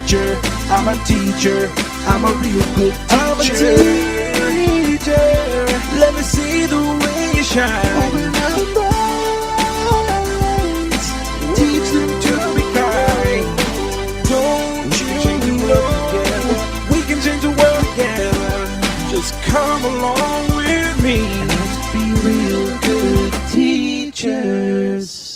teacher. I'm a teacher. I'm a real good teacher. I'm a teacher. Let me see the way you shine. Open up eyes. Teach them to be kind. Don't change the world together. We can change the world together. Just come along with me. Let's be real good teachers.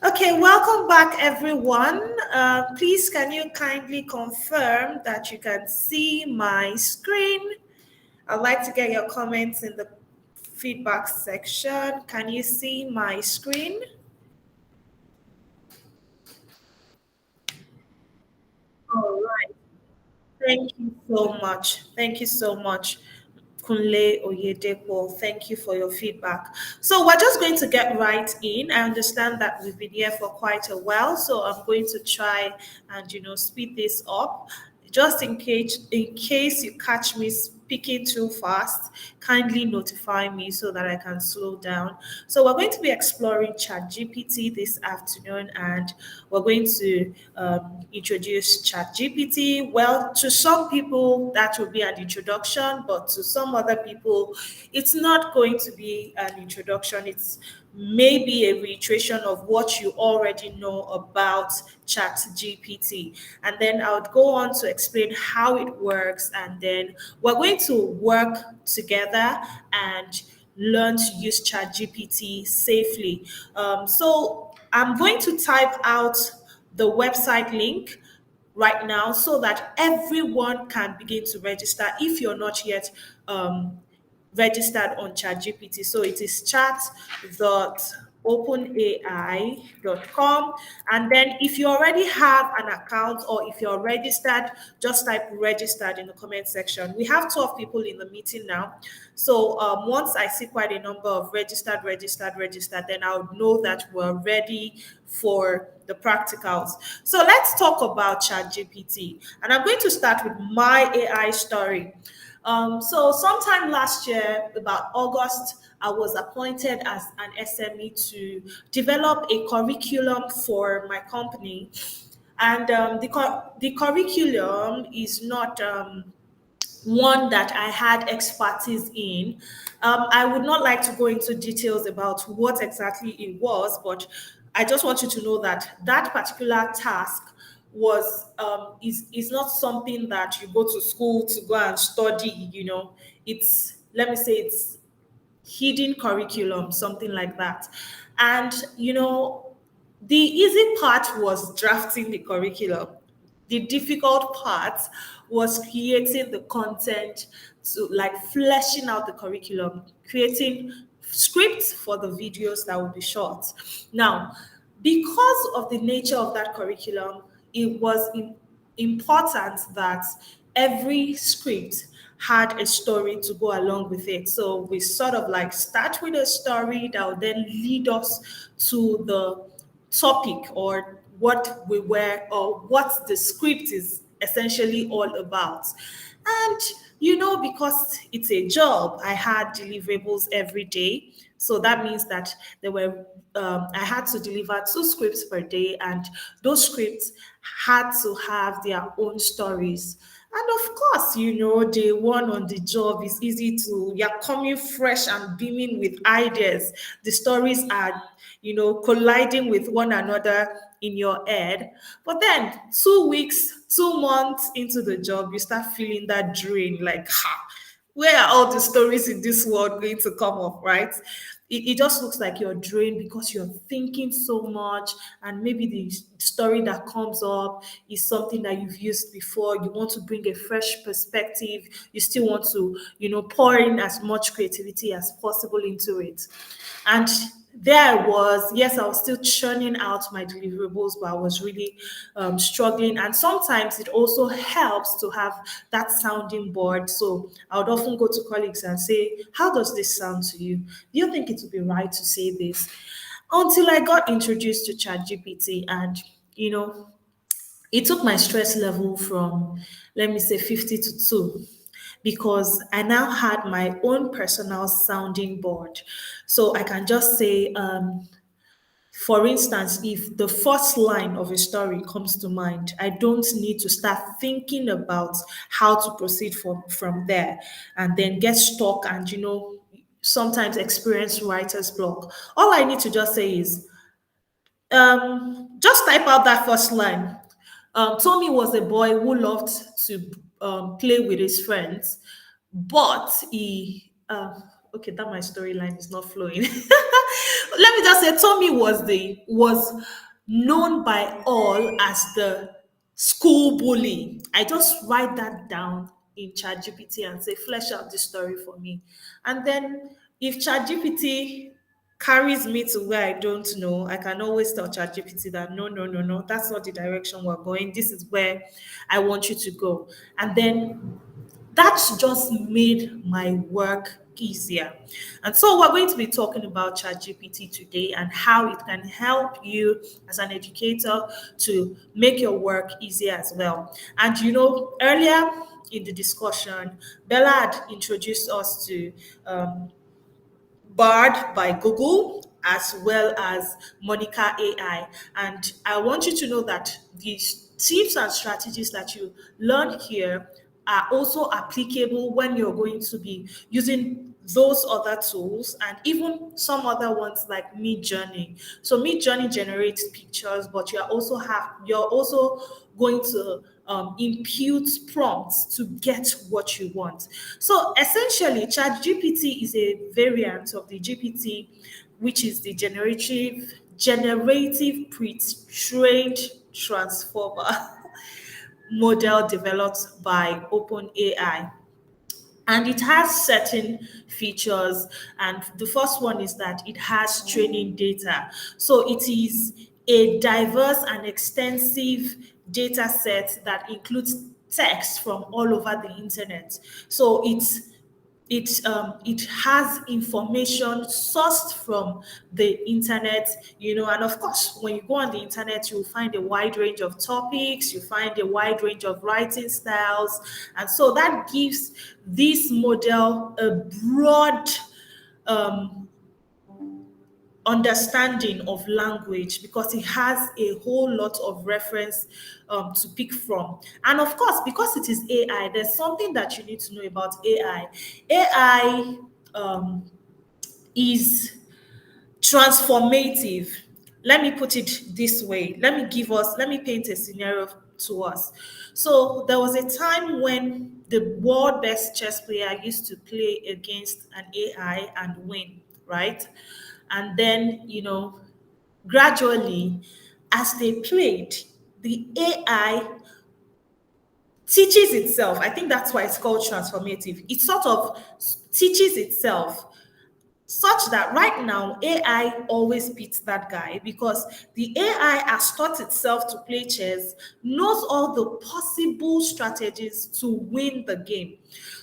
Okay, welcome back, everyone. Please, can you kindly confirm that you can see my screen? I'd like to get your comments in the feedback section. Can you see my screen? All right. Thank you so much. Thank you so much, Kunle Oyedepo. Thank you for your feedback. So we're just going to get right in. I understand that we've been here for quite a while, so I'm going to try and speed this up. Just in case you catch me speaking too fast, kindly notify me so that I can slow down. So we're going to be exploring ChatGPT this afternoon, and we're going to introduce ChatGPT. Well, to some people that will be an introduction, but to some other people, it's not going to be an introduction. It's maybe a reiteration of what you already know about ChatGPT. And then I would go on to explain how it works, and then we're going to work together and learn to use ChatGPT safely. So I'm going to type out the website link right now so that everyone can begin to register if you're not yet registered on ChatGPT. So it is chat.openai.com. And then if you already have an account or if you're registered, just type registered in the comment section. We have 12 people in the meeting now. So once I see quite a number of registered, then I would know that we're ready for the practicals. So let's talk about ChatGPT. And I'm going to start with my AI story. So sometime last year, about August, I was appointed as an SME to develop a curriculum for my company. And the curriculum is not one that I had expertise in. I would not like to go into details about what exactly it was, but I just want you to know that that particular task was is not something that you go to school to go and study. It's, let me say, it's hidden curriculum, something like that. And the easy part was drafting the curriculum. The difficult part was creating the content, to like fleshing out the curriculum, creating scripts for the videos that will be shot. Now, because of the nature of that curriculum, it was important that every script had a story to go along with it. So we sort of like start with a story that will then lead us to the topic, or what we were, or what the script is essentially all about. And because it's a job, I had deliverables every day. So that means that I had to deliver 2 scripts per day, and those scripts had to have their own stories. And of course, day one on the job is easy to, you're coming fresh and beaming with ideas. The stories are, colliding with one another in your head. But then 2 weeks, 2 months into the job, you start feeling that drain, like, ha, where are all the stories in this world going to come up, right? It just looks like you're drained because you're thinking so much, and maybe the story that comes up is something that you've used before. You want to bring a fresh perspective. You still want to, pour in as much creativity as possible into it. And there I was, yes, I was still churning out my deliverables, but I was really struggling. And sometimes it also helps to have that sounding board. So I would often go to colleagues and say, how does this sound to you? Do you think it would be right to say this? Until I got introduced to ChatGPT, and it took my stress level from, let me say, 50 to 2. because I now had my own personal sounding board. So I can just say, for instance, if the first line of a story comes to mind, I don't need to start thinking about how to proceed from there and then get stuck and, sometimes experience writer's block. All I need to just say is, just type out that first line. Tommy was a boy who loved to play with his friends, but okay, that my storyline is not flowing. Let me just say, Tommy was known by all as the school bully. I just write that down in ChatGPT and say, flesh out this story for me. And then if ChatGPT carries me to where I don't know, I can always tell ChatGPT that no, no, no, no, that's not the direction we're going. This is where I want you to go. And then that's just made my work easier. And so we're going to be talking about ChatGPT today and how it can help you as an educator to make your work easier as well. And earlier in the discussion, Bella had introduced us to Bard by Google as well as Monica AI. And I want you to know that these tips and strategies that you learn here are also applicable when you're going to be using those other tools and even some other ones like Midjourney. So Midjourney generates pictures, but you're also going to impute prompts to get what you want. So essentially, ChatGPT is a variant of the GPT, which is the generative pre-trained transformer model developed by OpenAI, and it has certain features. And the first one is that it has training data, so it is a diverse and extensive data set that includes text from all over the internet. So it has information sourced from the internet, and of course, when you go on the internet, you'll find a wide range of topics, you find a wide range of writing styles, and so that gives this model a broad um, understanding of language because it has a whole lot of reference to pick from. And of course, because it is AI, there's something that you need to know about AI. AI is transformative. Let me put it this way. Let me paint a scenario to us. So there was a time when the world best chess player used to play against an AI and win, right? And then, gradually, as they played, the AI teaches itself. I think that's why it's called transformative. It sort of teaches itself such that right now AI always beats that guy because the AI has taught itself to play chess, knows all the possible strategies to win the game.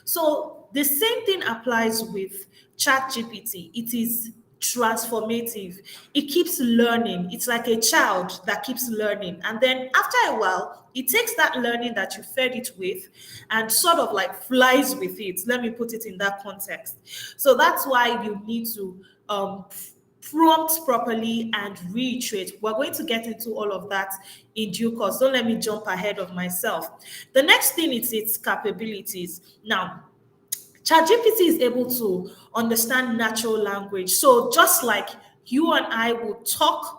So the same thing applies with ChatGPT. It is transformative. It keeps learning. It's like a child that keeps learning. And then after a while, it takes that learning that you fed it with and sort of like flies with it. Let me put it in that context. So that's why you need to prompt properly and reiterate. We're going to get into all of that in due course. Don't let me jump ahead of myself. The next thing is its capabilities. Now, ChatGPT is able to understand natural language. So just like you and I will talk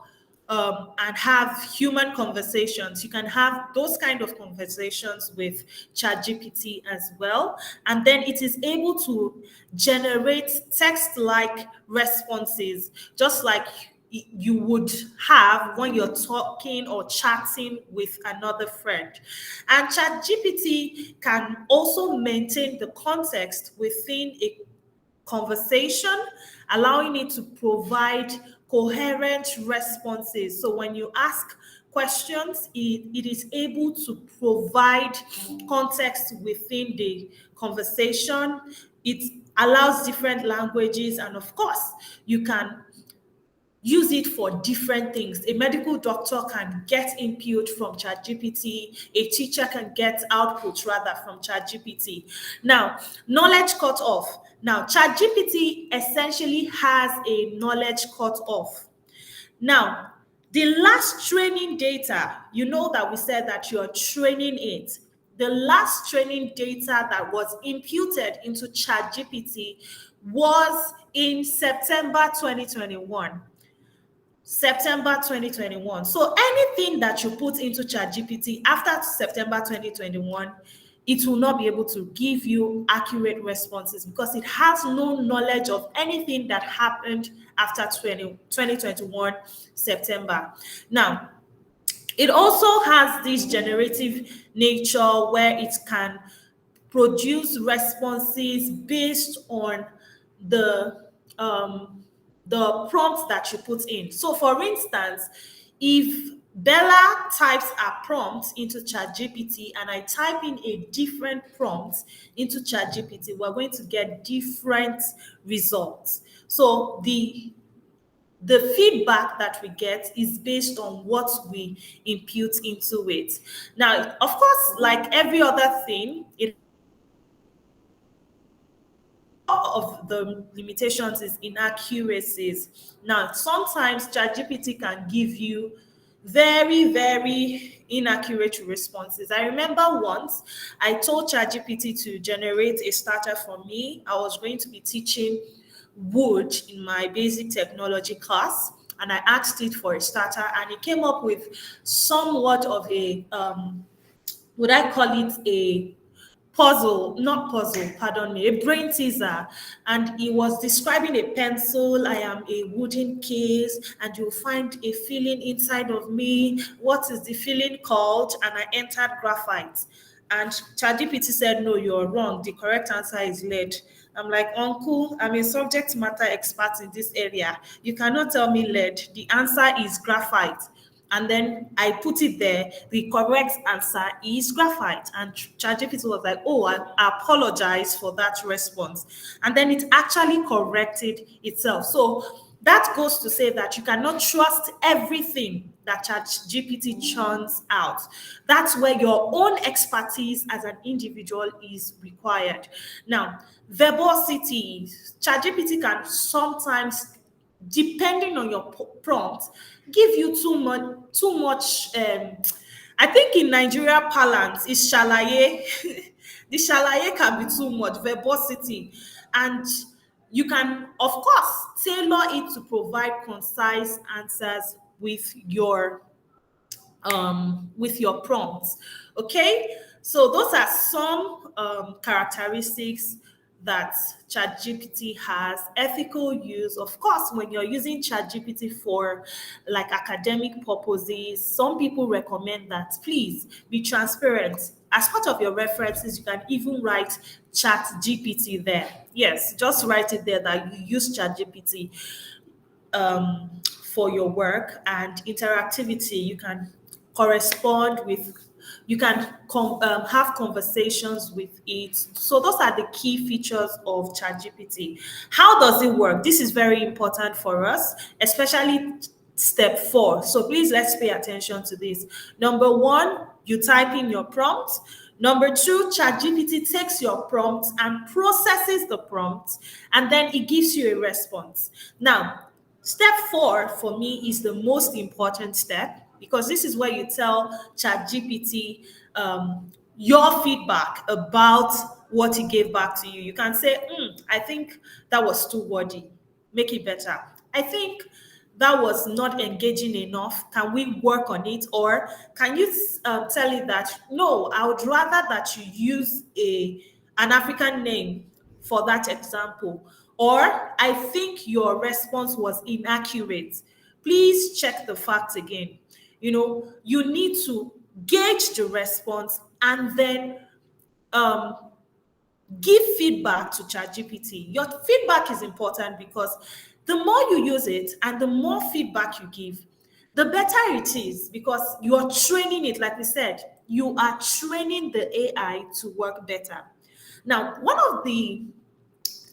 and have human conversations, you can have those kind of conversations with ChatGPT as well. And then it is able to generate text-like responses, just like you would have when you're talking or chatting with another friend. And ChatGPT can also maintain the context within a conversation, allowing it to provide coherent responses. So when you ask questions, it is able to provide context within the conversation. It allows different languages, and of course, you can use it for different things. A medical doctor can get input from ChatGPT. A teacher can get output rather from ChatGPT. Now, knowledge cut off. Now, ChatGPT essentially has a knowledge cut off. Now, the last training data, you know that we said that you're training it. The last training data that was imputed into ChatGPT was in September 2021. September 2021. So anything that you put into ChatGPT after September 2021, it will not be able to give you accurate responses because it has no knowledge of anything that happened after 2021 September. Now, it also has this generative nature where it can produce responses based on the the prompts that you put in. So, for instance, if Bella types a prompt into ChatGPT and I type in a different prompt into ChatGPT, we're going to get different results. So the feedback that we get is based on what we input into it. Now, of course, like every other thing, it of the limitations is inaccuracies. Now, sometimes ChatGPT can give you very, very inaccurate responses. I remember once I told ChatGPT to generate a starter for me. I was going to be teaching wood in my basic technology class, and I asked it for a starter, and it came up with somewhat of a would I call it a puzzle, not puzzle, pardon me, a brain teaser. And he was describing a pencil. I am a wooden case, and you'll find a feeling inside of me. What is the feeling called? And I entered graphite. And ChatGPT said, no, you're wrong. The correct answer is lead. I'm like, Uncle, I'm a subject matter expert in this area. You cannot tell me lead. The answer is graphite. And then I put it there. The correct answer is graphite. And ChatGPT was like, oh, I apologize for that response. And then it actually corrected itself. So that goes to say that you cannot trust everything that ChatGPT churns out. That's where your own expertise as an individual is required. Now, verbosity, ChatGPT can sometimes, depending on your prompt, give you too much I think in Nigeria parlance is shalaye. The shalaye can be too much verbosity, and you can of course tailor it to provide concise answers with your prompts. Okay, so those are some characteristics that ChatGPT has. Ethical use, of course, when you're using ChatGPT for like academic purposes, some people recommend that please be transparent. As part of your references, you can even write ChatGPT there. Yes, just write it there that you use ChatGPT for your work. And interactivity, you can correspond with, you can have conversations with it. So those are the key features of ChatGPT. How does it work? This is very important for us, especially step 4. So please let's pay attention to this. Number 1, you type in your prompt. Number 2, ChatGPT takes your prompt and processes the prompt, and then it gives you a response. Now, step 4 for me is the most important step, because this is where you tell ChatGPT your feedback about what it gave back to you. You can say, I think that was too wordy. Make it better. I think that was not engaging enough. Can we work on it? Or can you tell it that, no, I would rather that you use an African name for that example. Or I think your response was inaccurate. Please check the facts again. You need to gauge the response and then um, give feedback to ChatGPT. Your feedback is important because the more you use it and the more feedback you give, the better it is, because you are training it. Like we said, you are training the AI to work better. Now, one of the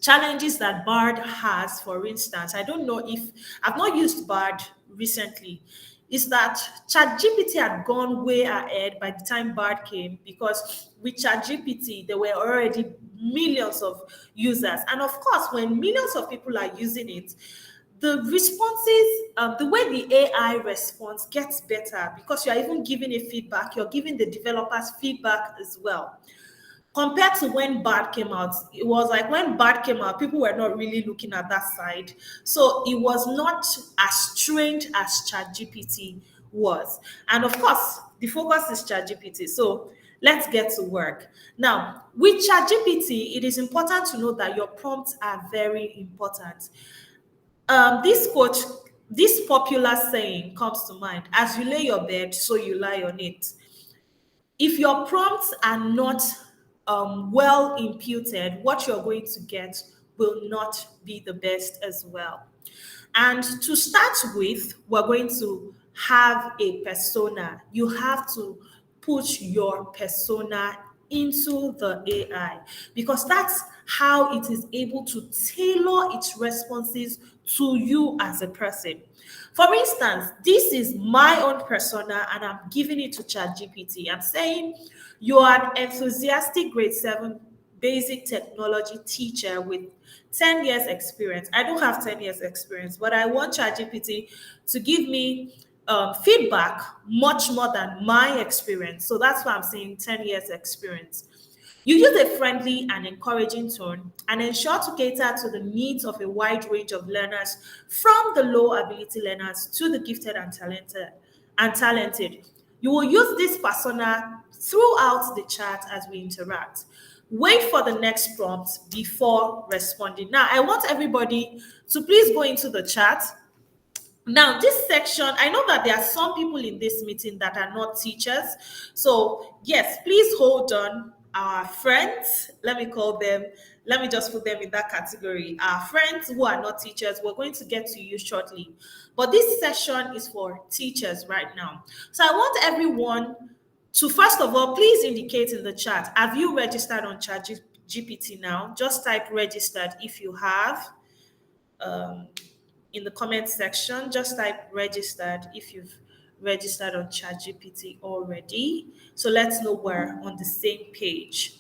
challenges that Bard has, for instance, I don't know if I've not used Bard recently, is that ChatGPT had gone way ahead by the time Bard came, because with ChatGPT there were already millions of users, and of course, when millions of people are using it, the responses, the way the AI responds gets better, because you're even giving a feedback, you're giving the developers feedback as well. Compared to when Bard came out, it was like when Bard came out, people were not really looking at that side. So it was not as trained as ChatGPT was. And of course, the focus is ChatGPT. So let's get to work. Now, with ChatGPT, it is important to know that your prompts are very important. This quote, this popular saying comes to mind: as you lay your bed, so you lie on it. If your prompts are not well imputed, what you're going to get will not be the best as well. And to start with, we're going to have a persona. You have to put your persona into the AI, because that's how it is able to tailor its responses to you as a person. For instance, this is my own persona and I'm giving it to ChatGPT. I'm saying you are an enthusiastic grade 7 basic technology teacher with 10 years experience. I don't have 10 years experience, but I want ChatGPT to give me feedback much more than my experience. So that's why I'm saying 10 years experience. You use a friendly and encouraging tone and ensure to cater to the needs of a wide range of learners, from the low ability learners to the gifted and talented. You will use this persona throughout the chat as we interact. Wait for the next prompt before responding. Now, I want everybody to please go into the chat. Now, this section, I know that there are some people in this meeting that are not teachers. So, yes, please hold on. Our friends, let me call them, let me just put them in that category. Our friends who are not teachers, we're going to get to you shortly. But this session is for teachers right now. So, I want everyone to, first of all, please indicate in the chat, have you registered on ChatGPT now? Just type registered if you have. Um, in the comment section, just type registered if you've registered on ChatGPT already. So let's know we're on the same page.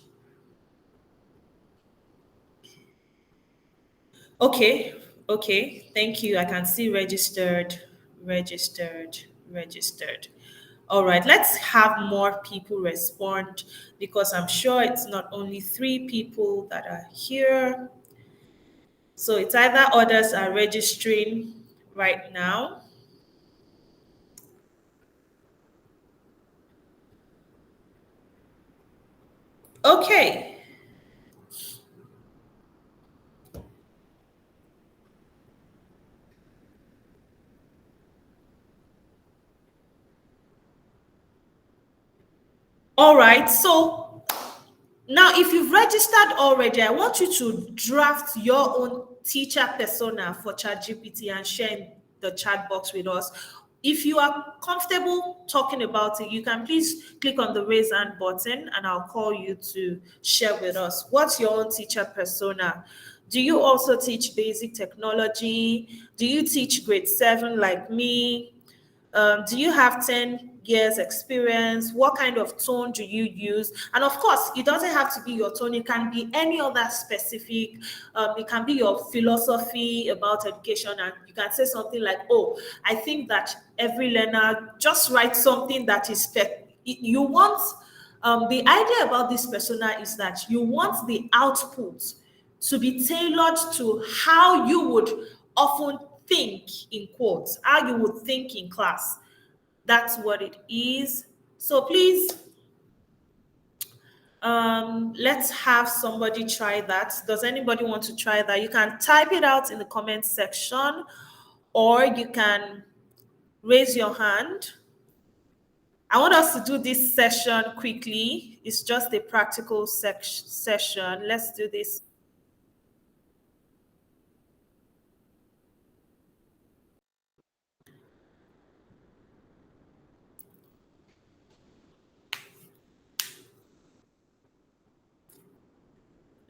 Okay, okay, thank you. I can see registered, registered, registered. All right, let's have more people respond, because I'm sure it's not only 3 people that are here. So it's either others are registering right now. Okay. All right. So now, if you've registered already, I want you to draft your own teacher persona for ChatGPT and share in the chat box with us. If you are comfortable talking about it, you can please click on the raise hand button and I'll call you to share with us. What's your own teacher persona? Do you also teach basic technology? Do you teach grade 7 like me? Do you have 10 years experience? What kind of tone do you use? And of course, it doesn't have to be your tone. It can be any other specific. It can be your philosophy about education. And you can say something like, oh, I think that every learner, just write something that is, you want, the idea about this persona is that you want the output to be tailored to how you would often think, in quotes, how you would think in class. That's what it is. So please, let's have somebody try that. Does anybody want to try that? You can type it out in the comment section, or you can raise your hand. I want us to do this session quickly. It's just a practical session. Let's do this.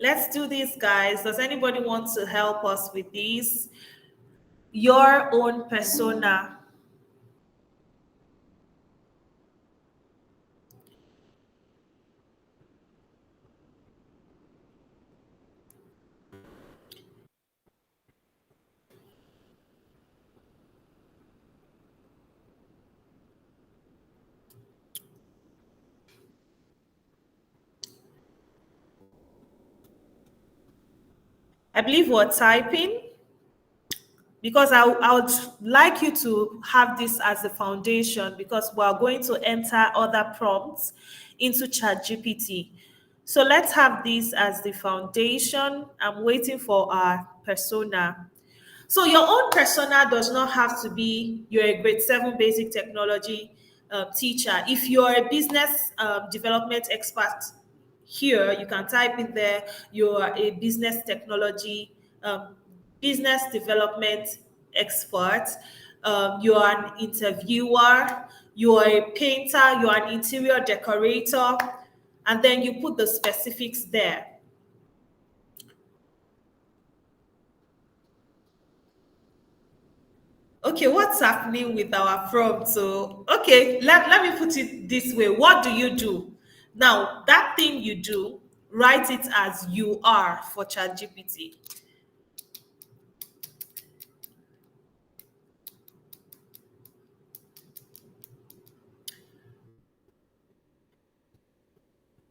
Let's do this, guys. Does anybody want to help us with this? Your own persona. I believe we're typing because I would like you to have this as the foundation because we're going to enter other prompts into ChatGPT. So let's have this as the foundation. I'm waiting for our persona. So your own persona does not have to be you're a grade 7 basic technology teacher. If you're a business development expert, here you can type in there you're a um, business development expert, you're an interviewer, you're a painter, you're an interior decorator, and then you put the specifics there. Okay, what's happening with our prompt? So, okay, let me put it this way. What do you do? Now, that thing you do, write it as you are for ChatGPT.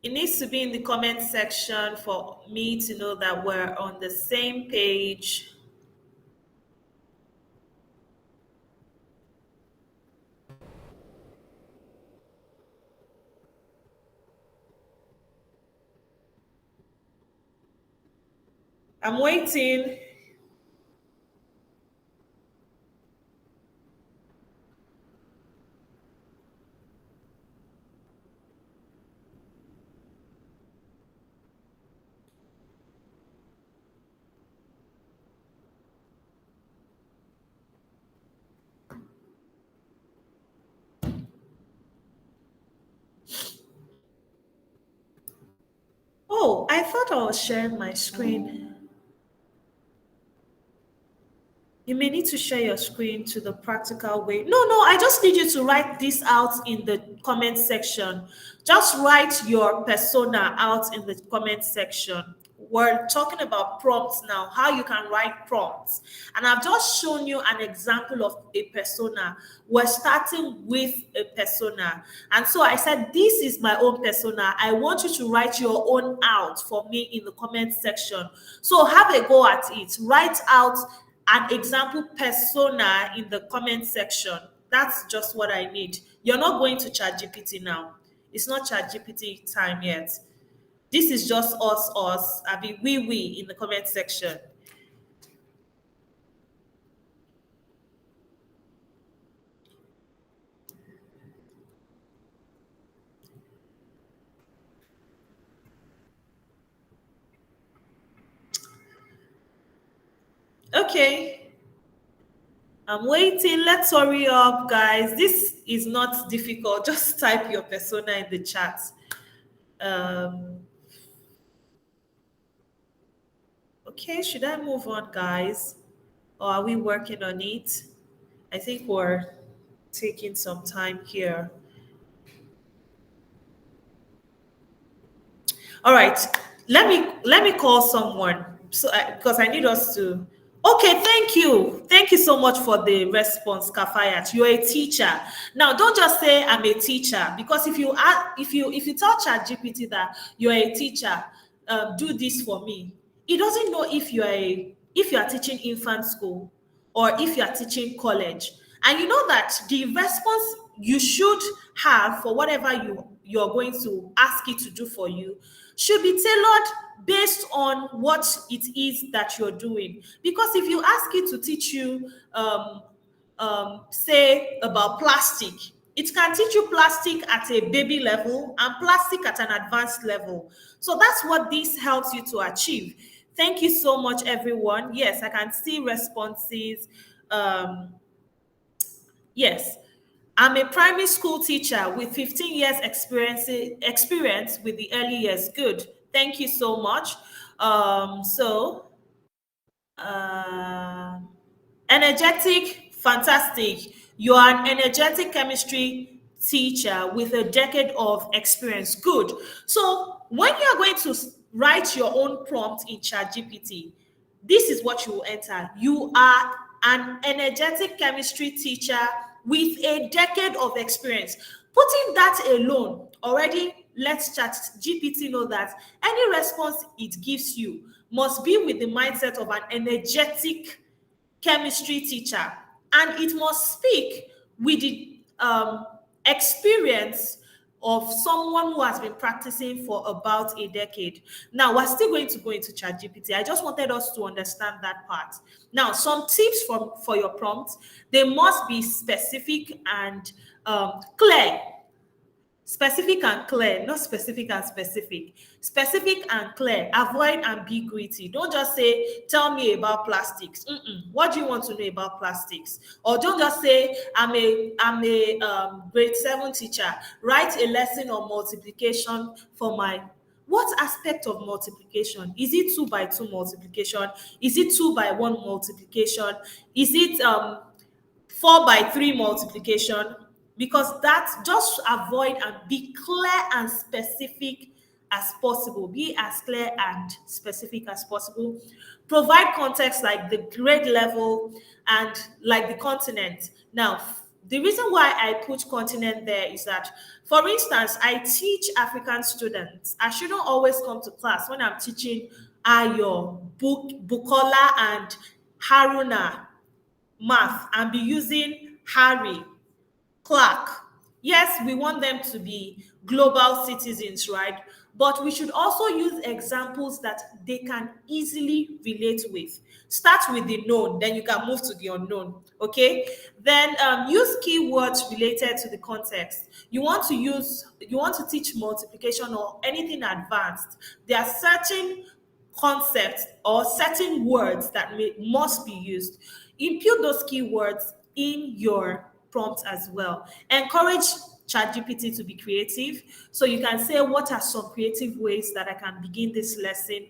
It needs to be in the comment section for me to know that we're on the same page. I'm waiting. Oh, I thought I was sharing my screen. You may need to share your screen to the practical way. No, I just need you to write this out in the comment section. Just write your persona out in the comment section. We're talking about prompts now, how you can write prompts. And I've just shown you an example of a persona. We're starting with a persona. And so I said, this is my own persona. I want you to write your own out for me in the comment section. So have a go at it. Write out an example persona in the comment section. That's just what I need. You're not going to ChatGPT now. It's not ChatGPT time yet. This is just us, I mean, we in the comment section. Okay, I'm waiting. Let's hurry up, guys. This is not difficult. Just type your persona in the chat. Um, okay, should I move on, guys? Or are we working on it? I think we're taking some time here. All right, let me call someone so because I need us to. Okay, thank you so much for the response, Kafayat. You're a teacher. Now, don't just say I'm a teacher because if you tell ChatGPT that you're a teacher, do this for me. It doesn't know if you are teaching infant school or if you are teaching college. And you know that the response you should have for whatever you're going to ask it to do for you should be tailored based on what it is that you're doing. Because if you ask it to teach you, say, about plastic, it can teach you plastic at a baby level and plastic at an advanced level. So that's what this helps you to achieve. Thank you so much, everyone. Yes, I can see responses. Um, yes, I'm a primary school teacher with 15 years experience with the early years. Good. Thank you so much. So uh, energetic, fantastic. You are an energetic chemistry teacher with a decade of experience. Good. So when you are going to write your own prompt in ChatGPT, this is what you will enter. You are an energetic chemistry teacher with a decade of experience. Putting that alone already lets ChatGPT know that any response it gives you must be with the mindset of an energetic chemistry teacher, and it must speak with the experience of someone who has been practicing for about a decade. Now, we're still going to go into ChatGPT. I just wanted us to understand that part. Now, some tips for your prompts: they must be specific and clear. Specific and clear, not specific and specific. Specific and clear. Avoid ambiguity. Don't just say, tell me about plastics. What do you want to know about plastics? Or don't just say, I'm a grade 7 teacher. Write a lesson on multiplication for my. What aspect of multiplication? Is it 2 by 2 multiplication? Is it 2 by 1 multiplication? Is it 4 by 3 multiplication? Because that, just avoid and be clear and specific as possible. Be as clear and specific as possible. Provide context like the grade level and like the continent. Now, the reason why I put continent there is that, for instance, I teach African students. I shouldn't always come to class when I'm teaching Ayo, Bukola, and Haruna math and be using Harry, Clark. Yes, we want them to be global citizens, right? But we should also use examples that they can easily relate with. Start with the known, then you can move to the unknown. Okay. Then use keywords related to the context. You want to teach multiplication or anything advanced. There are certain concepts or certain words that must be used. Impute those keywords in your prompt as well. Encourage ChatGPT to be creative. So you can say, what are some creative ways that I can begin this lesson?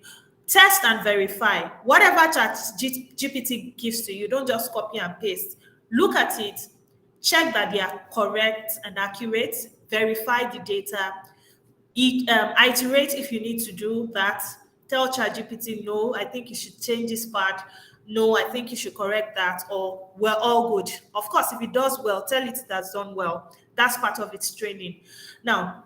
Test and verify. Whatever ChatGPT gives to you, don't just copy and paste. Look at it, check that they are correct and accurate, verify the data, iterate if you need to do that. Tell ChatGPT, no, I think you should change this part. No, I think you should correct that. Or we're all good. Of course, if it does well, tell it that's done well. That's part of its training. Now,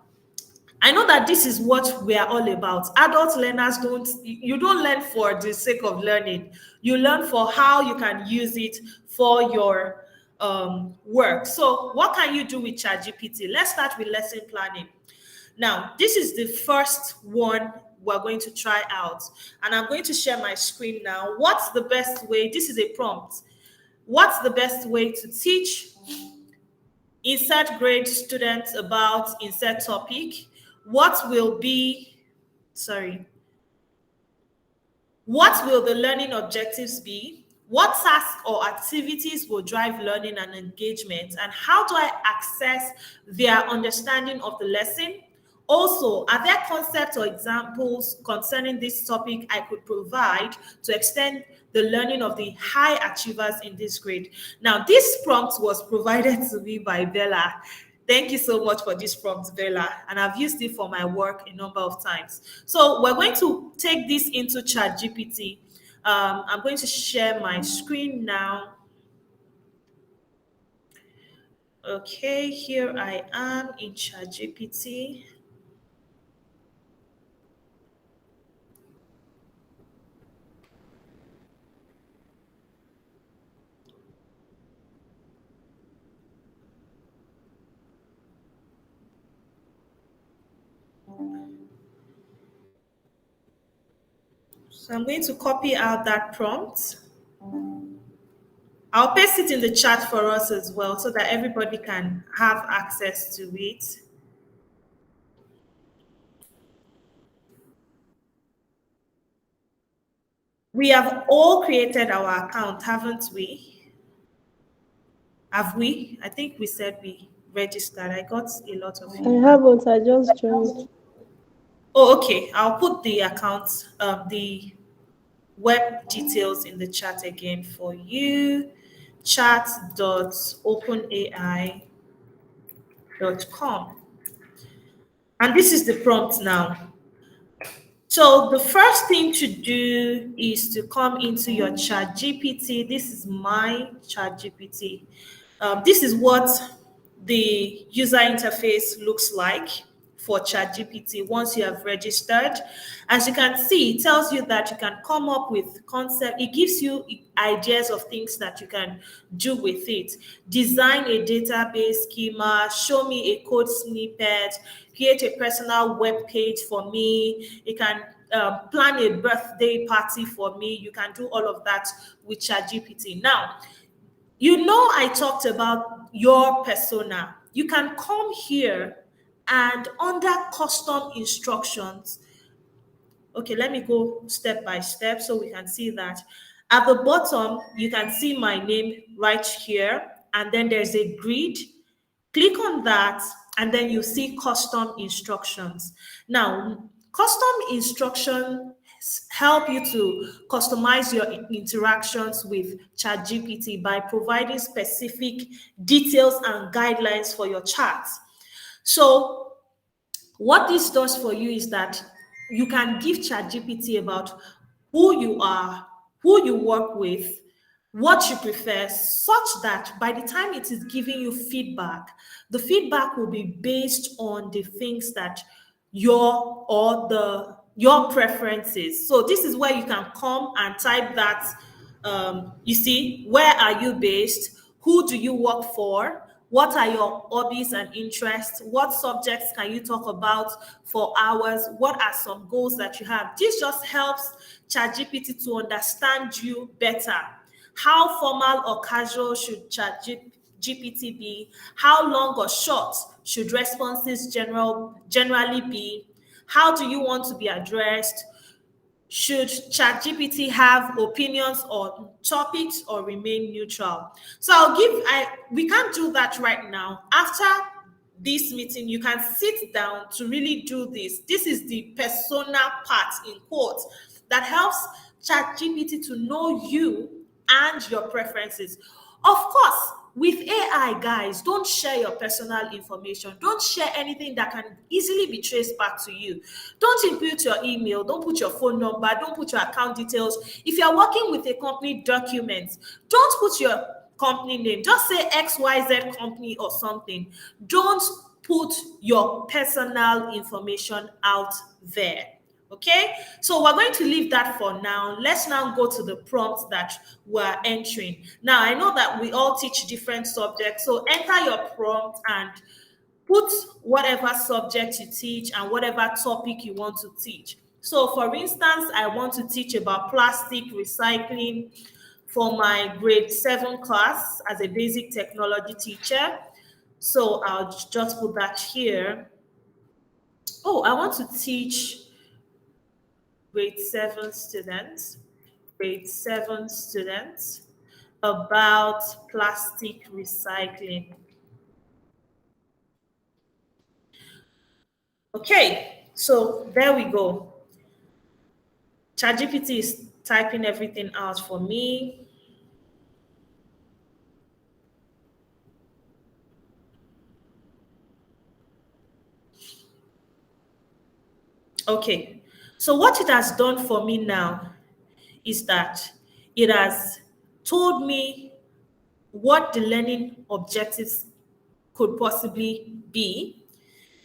I know that this is what we are all about. Adult learners you don't learn for the sake of learning. You learn for how you can use it for your work. So what can you do with ChatGPT? Let's start with lesson planning. Now, this is the first one we're going to try out. And I'm going to share my screen now. What's the best way? This is a prompt. What's the best way to teach insert grade students about insert topic? What will be, sorry, what will the learning objectives be? What tasks or activities will drive learning and engagement? And how do I access their understanding of the lesson? Also, are there concepts or examples concerning this topic I could provide to extend the learning of the high achievers in this grade? Now, this prompt was provided to me by Bella. Thank you so much for this prompt, Bella. And I've used it for my work a number of times. So we're going to take this into ChatGPT. I'm going to share my screen now. Okay, here I am in ChatGPT. So I'm going to copy out that prompt. I'll paste it in the chat for us as well so that everybody can have access to it. We have all created our account, haven't we? Have we? I think we said we registered. I got a lot of I feedback. haven't. I just joined. Oh, okay. I'll put the account, the web details in the chat again for you. Chat.openai.com. And this is the prompt now. So the first thing to do is to come into your chat GPT. This is my chat GPT. This is what the user interface looks like for ChatGPT once you have registered. As you can see, it tells you that you can come up with concept. It gives you ideas of things that you can do with it. Design a database schema, show me a code snippet, create a personal web page for me. You can plan a birthday party for me. You can do all of that with ChatGPT. Now, you know, I talked about your persona. You can come here and under custom instructions. Okay, let me go step by step so we can see that. At the bottom, you can see my name right here, and then there's a grid. Click on that, and then you see custom instructions. Now, custom instructions help you to customize your interactions with ChatGPT by providing specific details and guidelines for your chat. So what this does for you is that you can give ChatGPT about who you are, who you work with, what you prefer, such that by the time it is giving you feedback, the feedback will be based on the things that your preferences. So this is where you can come and type that. You see, where are you based? Who do you work for? What are your hobbies and interests? What subjects can you talk about for hours? What are some goals that you have? This just helps ChatGPT to understand you better. How formal or casual should ChatGPT be? How long or short should responses generally be? How do you want to be addressed? Should ChatGPT have opinions on topics or remain neutral? So we can't do that right now. After this meeting, you can sit down to really do this. This is the persona part in quotes that helps ChatGPT to know you and your preferences. Of course, with AI, guys, don't share your personal information. Don't share anything that can easily be traced back to you. Don't input your email. Don't put your phone number. Don't put your account details. If you're working with a company document, don't put your company name. Just say XYZ company or something. Don't put your personal information out there. Okay, so we're going to leave that for now. Let's now go to the prompts that we're entering. Now, I know that we all teach different subjects, so enter your prompt and put whatever subject you teach and whatever topic you want to teach. So, for instance, I want to teach about plastic recycling for my grade 7 class as a basic technology teacher. So, I'll just put that here. Oh, I want to teach grade 7 students, grade 7 students about plastic recycling. Okay, so there we go. ChatGPT is typing everything out for me. Okay, so what it has done for me now is that it has told me what the learning objectives could possibly be.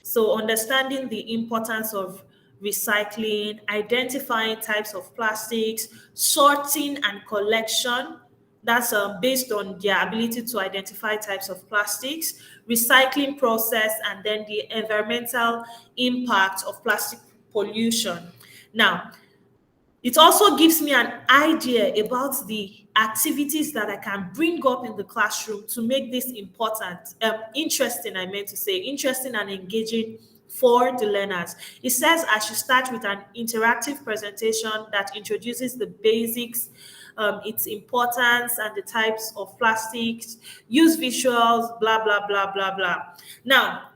So, understanding the importance of recycling, identifying types of plastics, sorting and collection. That's based on their ability to identify types of plastics, recycling process, and then the environmental impact of plastic pollution. Now, it also gives me an idea about the activities that I can bring up in the classroom to make this interesting, I meant to say, interesting and engaging for the learners. It says I should start with an interactive presentation that introduces the basics, its importance, and the types of plastics, use visuals, blah, blah, blah, blah, blah. Now,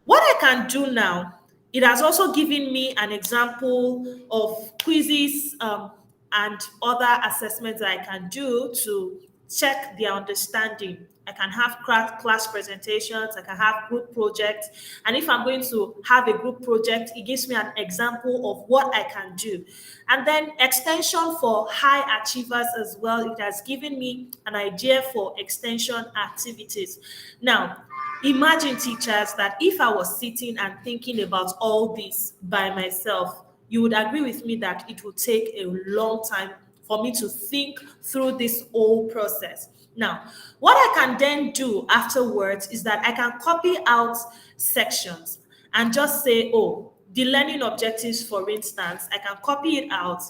what I can do now It has also given me an example of quizzes and other assessments that I can do to check their understanding. I can have class presentations, I can have group projects. And if I'm going to have a group project, it gives me an example of what I can do. And then extension for high achievers as well. It has given me an idea for extension activities. Now, imagine, teachers, that if I was sitting and thinking about all this by myself, you would agree with me that it would take a long time for me to think through this whole process. Now, what I can then do afterwards is that I can copy out sections and just say, oh, the learning objectives, for instance, I can copy it out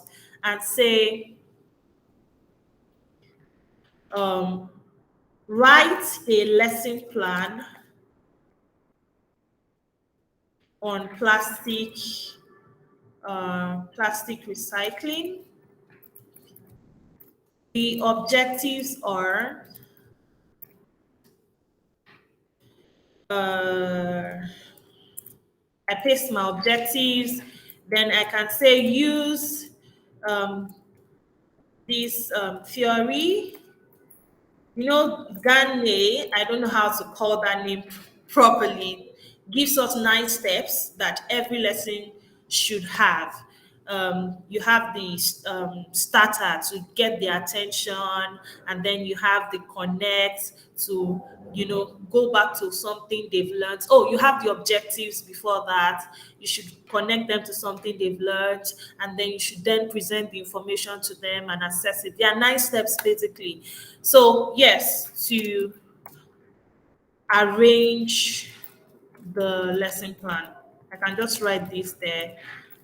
and say, um, write a lesson plan on plastic recycling. The objectives are I paste my objectives, then I can say use um, this theory. You know, Gane, I don't know how to call that name properly, gives us 9 steps that every lesson should have. You have the starter to get their attention, and then you have the connect to, go back to something they've learned. Oh, you have the objectives before that. You should connect them to something they've learned, and then you should then present the information to them and assess it. There are 9 steps basically. So, yes, to arrange the lesson plan, I can just write this there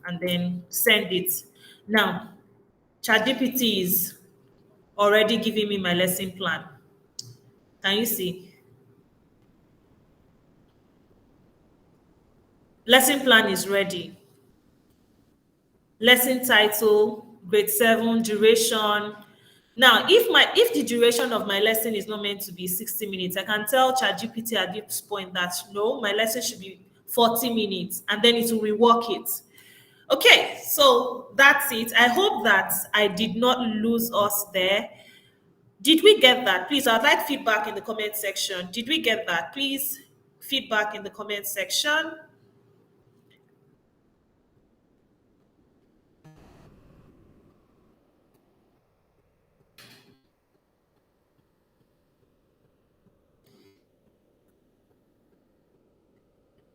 and then send it. Now, ChatGPT is already giving me my lesson plan. Can you see? Lesson plan is ready. Lesson title, grade 7, duration. Now, if the duration of my lesson is not meant to be 60 minutes, I can tell ChatGPT at this point that no, my lesson should be 40 minutes, and then it will rework it. Okay, so that's it. I hope that I did not lose us there. Did we get that? Please, I'd like feedback in the comment section. Did we get that? Please, feedback in the comment section.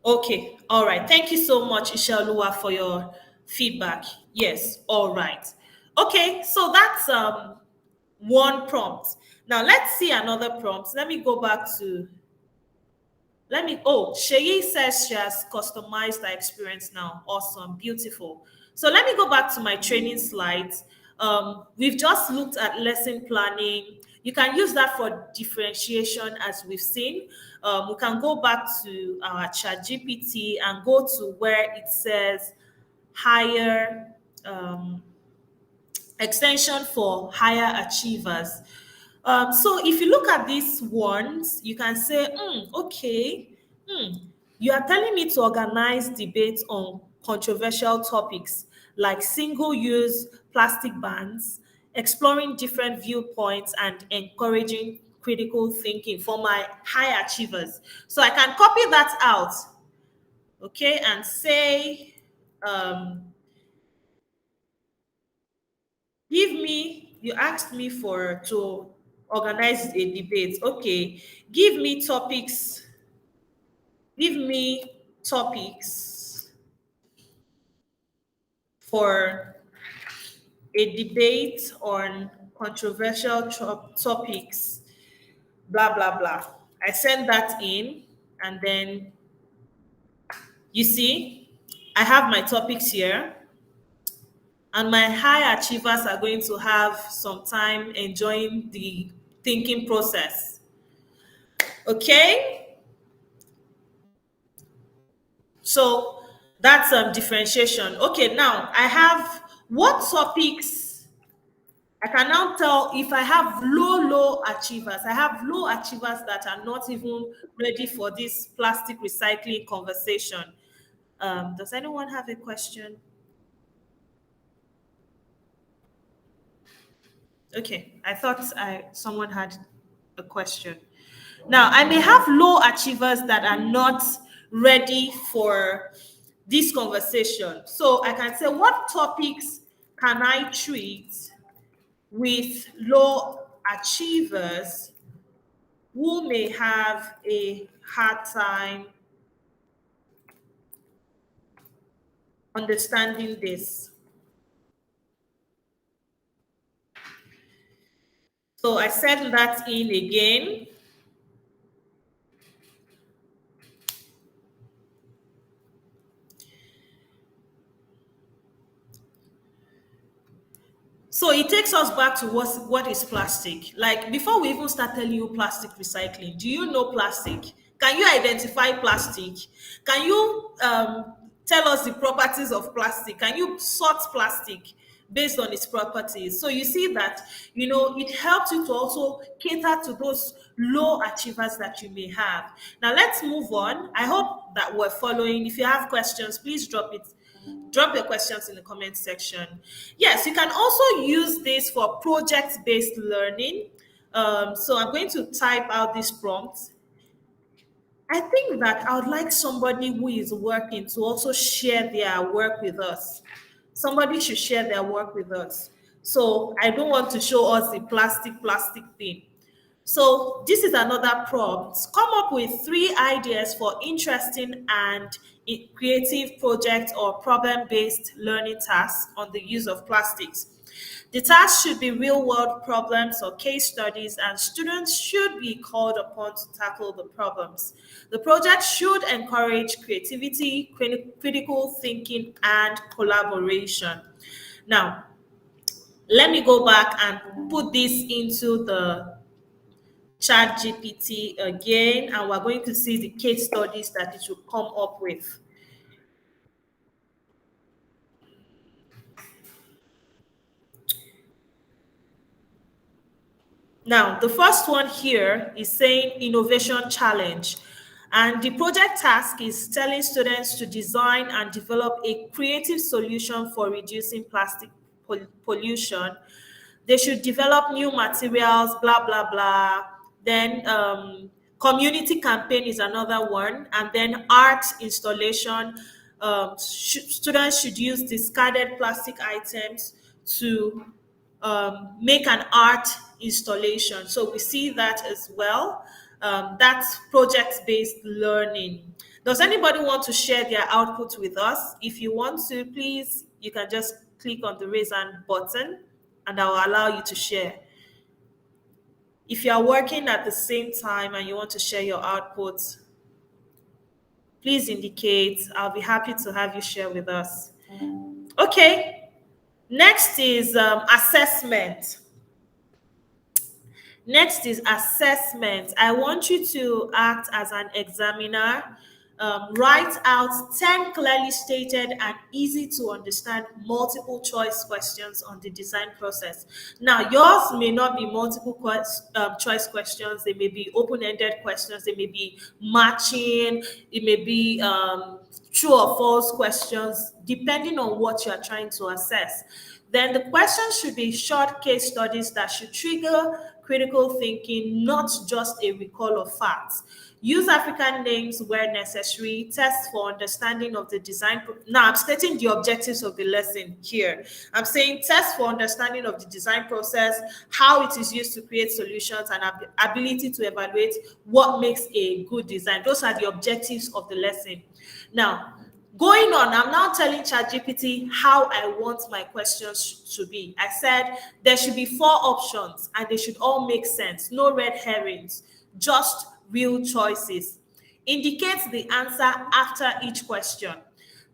Okay, all right. Thank you so much, Ishalua, for your feedback. Yes, all right. Okay, so that's one prompt. Now let's see another prompt. Let me go back to Sheyi says she has customized her experience now. Awesome, beautiful. So let me go back to my training slides. We've just looked at lesson planning. You can use that for differentiation, as we've seen. We can go back to our chat GPT and go to where it says higher extension for higher achievers. So if you look at these ones, you can say, okay, you are telling me to organize debates on controversial topics like single-use plastic bans, exploring different viewpoints, and encouraging critical thinking for my high achievers. So I can copy that out, okay, and say, um, you asked me to organize a debate. Okay, give me topics, give me topics for a debate on controversial topics, blah, blah, blah. I send that in, and then you see, I have my topics here, and my high achievers are going to have some time enjoying the thinking process. Okay, so that's differentiation. Okay, now I have what topics I can now tell if I have low achievers. I have low achievers that are not even ready for this plastic recycling conversation. Does anyone have a question? Okay, I thought someone had a question. Now, I may have low achievers that are not ready for this conversation. So I can say, what topics can I treat with low achievers who may have a hard time understanding this? So I said that in again. So it takes us back to what is plastic. Like before we even start telling you plastic recycling, do you know plastic? Can you identify plastic? Can you tell us the properties of plastic? Can you sort plastic based on its properties? So you see that it helps you to also cater to those low achievers that you may have. Now let's move on. I hope that we're following. If you have questions, please drop your questions in the comment section. Yes, you can also use this for project-based learning. So I'm going to type out this prompt. I think that I would like somebody who is working to also share their work with us. Somebody should share their work with us. So I don't want to show us the plastic thing. So this is another prompt. Come up with 3 ideas for interesting and creative project or problem-based learning tasks on the use of plastics. The tasks should be real-world problems or case studies, and students should be called upon to tackle the problems. The project should encourage creativity, critical thinking, and collaboration. Now, let me go back and put this into the ChatGPT again, and we're going to see the case studies that it should come up with. Now, the first one here is saying innovation challenge. And the project task is telling students to design and develop a creative solution for reducing plastic pollution. They should develop new materials, blah, blah, blah. Then community campaign is another one. And then art installation. Students should use discarded plastic items to make an art installation. So we see that as well. That's project-based learning. Does anybody want to share their output with us? If you want to, please, you can just click on the raise hand button and I will allow you to share. If you are working at the same time and you want to share your output, please indicate. I'll be happy to have you share with us. Okay, next is assessment. Next is assessment. I want you to act as an examiner. Write out 10 clearly stated and easy to understand multiple choice questions on the design process. Now, yours may not be multiple choice questions. They may be open-ended questions. They may be matching. It may be true or false questions, depending on what you are trying to assess. Then the questions should be short case studies that should trigger critical thinking, not just a recall of facts. Use African names where necessary. Test for understanding of the design. Now, I'm stating the objectives of the lesson here. I'm saying test for understanding of the design process, how it is used to create solutions, and ability to evaluate what makes a good design. Those are the objectives of the lesson. Now, going on, I'm now telling ChatGPT how I want my questions to be. I said there should be 4 options and they should all make sense. No red herrings, just real choices. Indicate the answer after each question.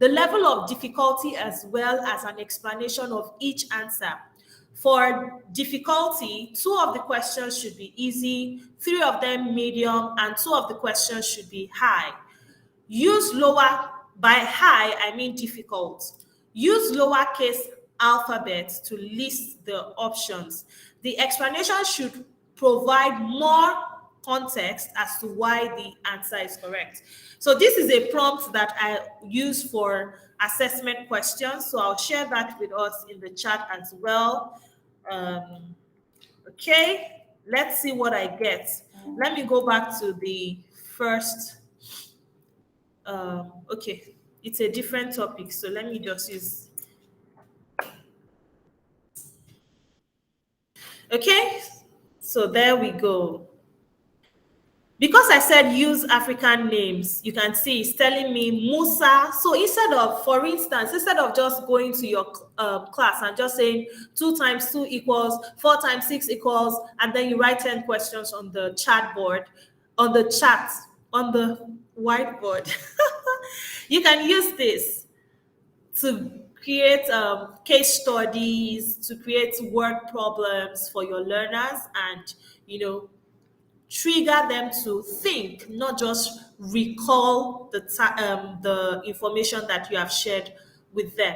The level of difficulty as well as an explanation of each answer. For difficulty, 2 of the questions should be easy, 3 of them medium, and 2 of the questions should be high. Use lower, by high, I mean difficult. Use lowercase alphabet to list the options. The explanation should provide more context as to why the answer is correct. So this is a prompt that I use for assessment questions. So I'll share that with us in the chat as well. Um, okay, let's see what I get. Let me go back to the first. Okay, it's a different topic. So let me just use. Okay, so there we go. Because I said use African names, you can see it's telling me Musa. So instead of, for instance, instead of just going to your class and just saying 2 times 2 equals, 4 times 6 equals, and then you write 10 questions on the chat board, on the chat, on the whiteboard, you can use this to create case studies, to create word problems for your learners, and trigger them to think, not just recall the information that you have shared with them.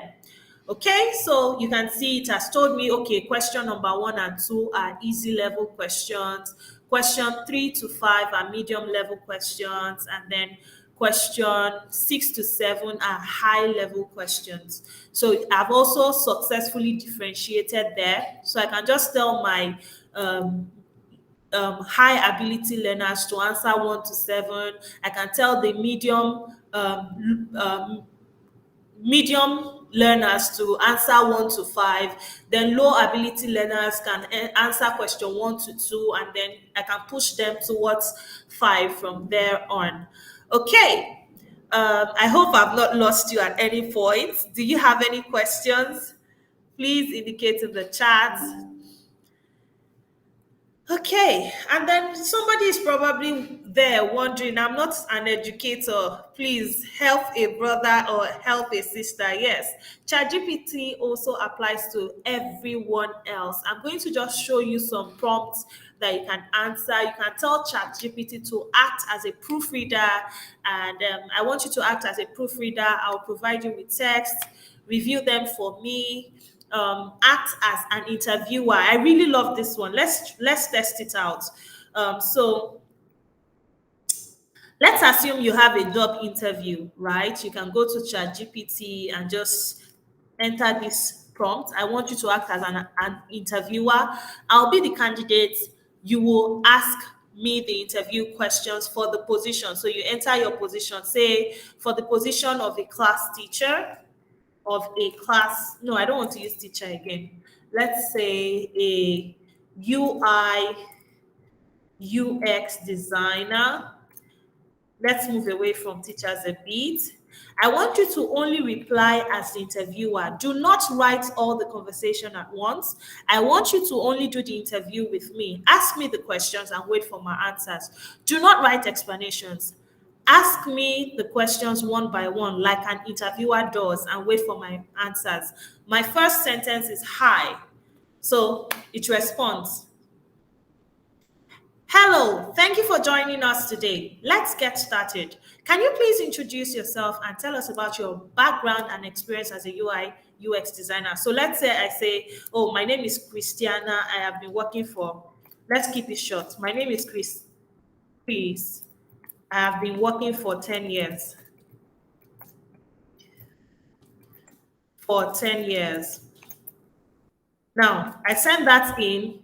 Okay, so you can see it has told me, okay, question number 1 and 2 are easy level questions. Question 3 to 5 are medium level questions. And then question 6 to 7 are high level questions. So I've also successfully differentiated there. So I can just tell my high ability learners to answer 1 to 7. I can tell the medium learners to answer 1 to 5. Then low ability learners can answer question 1 to 2, and then I can push them towards 5 from there on. Okay. I hope I've not lost you at any point. Do you have any questions? Please indicate in the chat. Okay, and then somebody is probably there wondering, I'm not an educator. Please help a brother or help a sister. Yes, ChatGPT also applies to everyone else. I'm going to just show you some prompts that you can answer. You can tell ChatGPT to act as a proofreader, and I want you to act as a proofreader. I'll provide you with text, review them for me, act as an interviewer. I really love this one. Let's test it out. So let's assume you have a job interview, right? You can go to ChatGPT and just enter this prompt. I want you to act as an interviewer. I'll be the candidate. You will ask me the interview questions for the position. So you enter your position, say for the position of a class teacher, of a class. No, I don't want to use teacher again. Let's say a UI UX designer. Let's move away from teachers a bit. I want you to only reply as the interviewer. Do not write all the conversation at once. I want you to only do the interview with me. Ask me the questions and wait for my answers. Do not write explanations. Ask me the questions one by one, like an interviewer does, and wait for my answers. My first sentence is hi. So it responds, hello, thank you for joining us today. Let's get started. Can you please introduce yourself and tell us about your background and experience as a UI UX designer? So let's say I say, oh, my name is Christiana. I have been working for, let's keep it short. My name is Chris. I have been working for 10 years. For 10 years. Now, I send that in.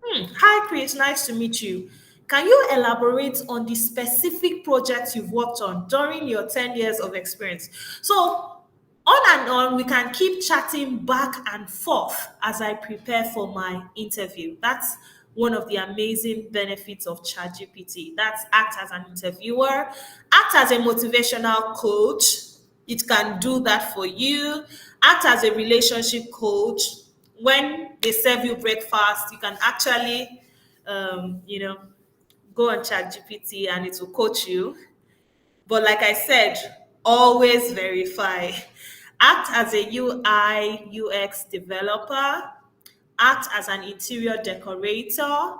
Hi, Chris. Nice to meet you. Can you elaborate on the specific projects you've worked on during your 10 years of experience? So, on and on, we can keep chatting back and forth as I prepare for my interview. That's one of the amazing benefits of ChatGPT. That's act as an interviewer, act as a motivational coach. It can do that for you. Act as a relationship coach. When they serve you breakfast, you can actually, you know, go on ChatGPT and it will coach you. But like I said, always verify. Act as a UI UX developer. Act as an interior decorator.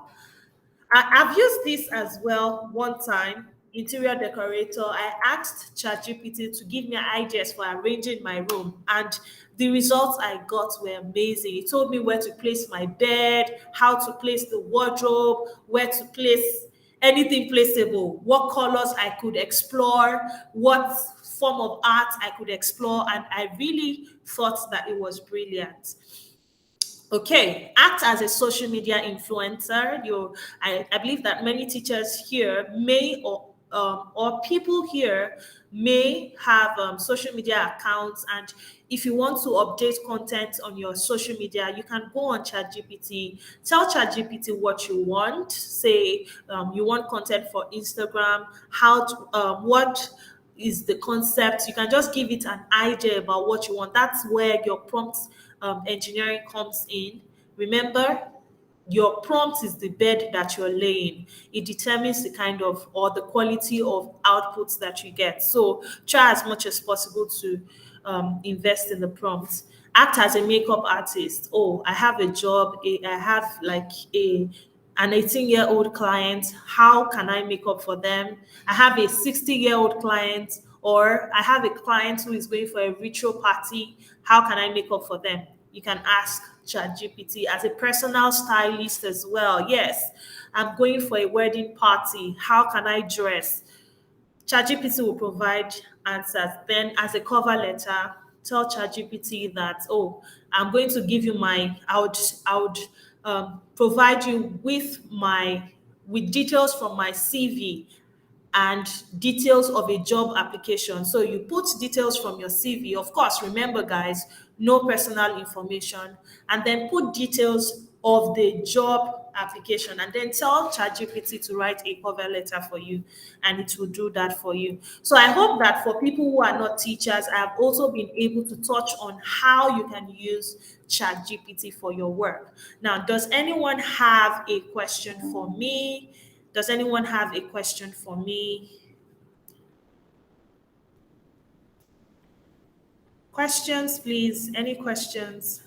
I've used this as well one time. Interior decorator. I asked ChatGPT to give me ideas for arranging my room, and the results I got were amazing. It told me where to place my bed, how to place the wardrobe, where to place anything placeable, what colors I could explore, what form of art I could explore, and I really thought that it was brilliant. Okay, act as a social media influencer. I believe that many teachers here may or people here may have social media accounts, and if you want to update content on your social media, you can go on ChatGPT. Tell ChatGPT what you want. Say you want content for Instagram. What is the concept? You can just give it an idea about what you want. That's where your prompt engineering comes in. Remember, your prompt is the bed that you're laying. It determines the kind of or the quality of outputs that you get. So try as much as possible to invest in the prompts. Act as a makeup artist. Oh, I have a job. I have like a an 18-year-old client. How can I make up for them? I have a 60-year-old client, or I have a client who is going for a ritual party. How can I make up for them? You can ask ChatGPT as a personal stylist as well. Yes, I'm going for a wedding party. How can I dress? ChatGPT will provide answers. Then, as a cover letter, tell ChatGPT that, oh, I'm going to give you I would provide you with details from my CV and details of a job application. So you put details from your CV. Of course, remember, guys, no personal information, and then put details of the job application, and then tell ChatGPT to write a cover letter for you, and it will do that for you. So I hope that for people who are not teachers, I have also been able to touch on how you can use ChatGPT for your work. Now, does anyone have a question for me? Does anyone have a question for me? Questions, please. Any questions?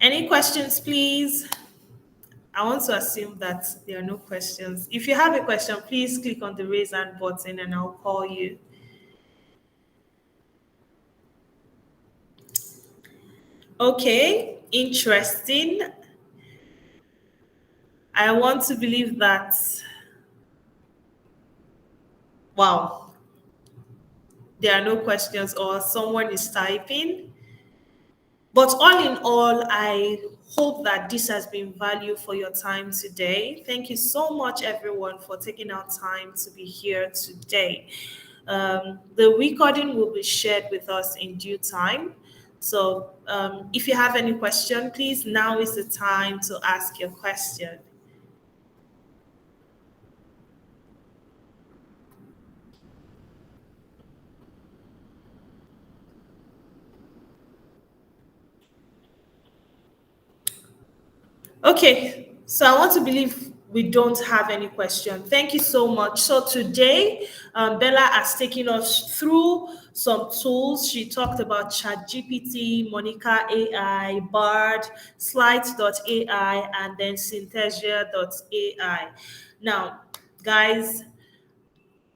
Any questions, please? I want to assume that there are no questions. If you have a question, please click on the raise hand button and I'll call you. Okay, interesting. I want to believe that, wow, there are no questions or someone is typing. But all in all, I hope that this has been value for your time today. Thank you so much, everyone, for taking out time to be here today. The recording will be shared with us in due time. So if you have any question, please, now is the time to ask your question. Okay, so I want to believe we don't have any question. Thank you so much. So today, Bella has taken us through some tools. She talked about ChatGPT, Monica AI, Bard, Slides.ai, and then Synthesia.ai. Now, guys,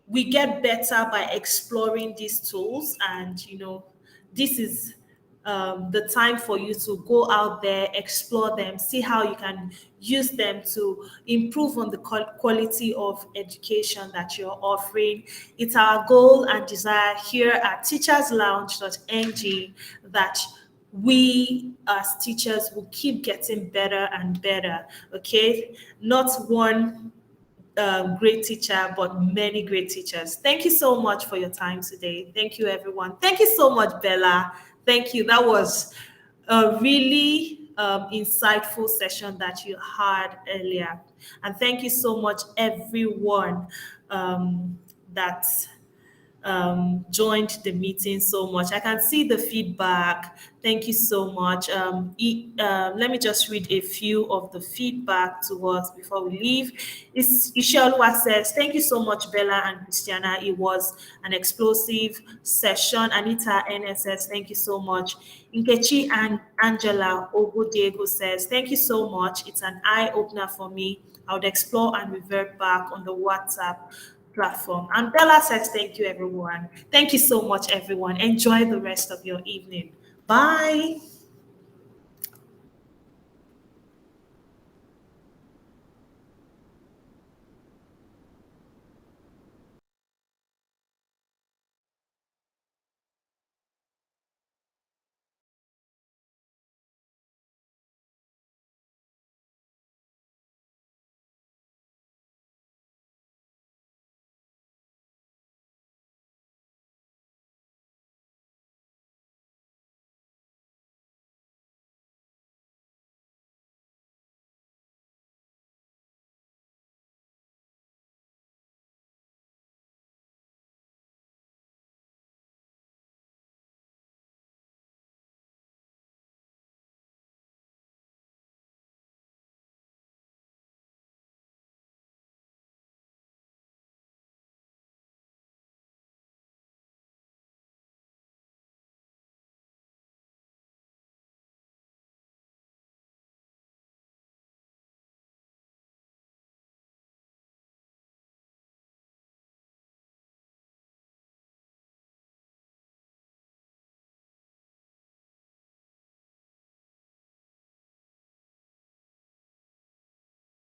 we get better by exploring these tools, and this is the time for you to go out there, explore them, see how you can use them to improve on the quality of education that you're offering. It's our goal and desire here at teacherslounge.ng that we as teachers will keep getting better and better. Okay, not one great teacher, but many great teachers. Thank you so much for your time today. Thank you, everyone. Thank you so much, Bella. Thank you. That was a really insightful session that you had earlier. And thank you so much, everyone that joined the meeting so much. I can see the feedback. Thank you so much. Let me just read a few of the feedback to us before we leave. Ishelwa says, thank you so much, Bella and Christiana. It was an explosive session. Anita NSS, thank you so much. Nkechi and Angela Ogudiego says, thank you so much. It's an eye-opener for me. I would explore and revert back on the WhatsApp platform. And Bella says, thank you, everyone. Thank you so much, everyone. Enjoy the rest of your evening. Bye.